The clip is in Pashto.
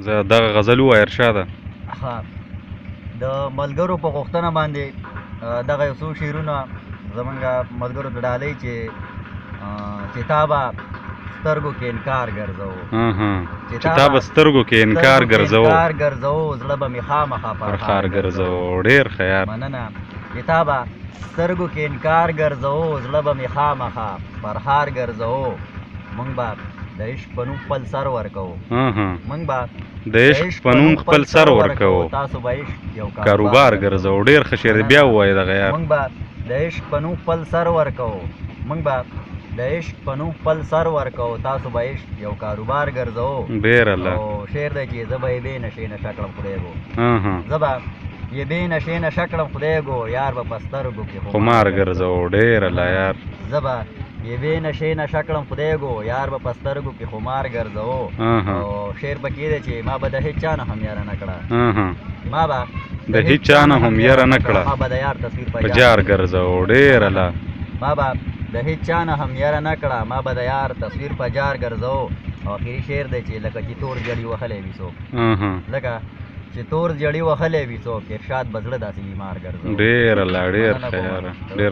زه دغه غزل ووایه ارشاده. ها د ملګرو په غوښتنه باندې دغه یو څو شعرونه زمونږ ملګرو ته ډالۍ چې تا به سترګو کې انکار ګرځو، چې تا به سترګو کې انکار ګرځو، زړه به مې خامخا پرخار ګرځو. ډېر ښه یار. مننه. چې تا به سترګو کې انکار ګرځو، زړه به مې خامخا پرخار ګرځو. موږ به د عشق په نوم خپل سر ورکوو، موږ به د عشق په نوم خپل سر ورکوو، تاسو به عشق یو کاروبار ګرځو. ډېر ښه شعر دی، بیا ووایه دغه یار. موږ به د عشق په نوم خپل سر ورکوو، موږ به د عشق په نوم خپل سر ورکوو، تاسو به عشق یو کاروبار ګرځو. ډېر الله. او شعر دی چې زه به یې بې نشې نشه کړم خدای ګو، زه به یې بې نشې نشه کړم خدای ګو، یار به په سترګو کې خمار ګرځو. ډېر الله یار. زه به یې بې نشې نشه کړم خدای ګو، یار به په سترګو کې خمار ګرځو. او شعر پکې دی چې ما به د هېچ چا نه هم یاره نه کړه، ما به د هېچ چا نه هم یاره نه کړه، ما به د یار تصویر په جار ګرځو. ډېر الله. ما به د هېچ چا نه هم یاره نه کړه، ما به د یار تصویر په جار ګرځو. او آخري شعر دی چې لکه چې تور جړي وهلی وي څوک، لکه چې تور جړي وهلی وي څوک، ارشاد به زړه داسې بیمار ګرځو. ډېر الله. ډېر ښه یاره. ډېر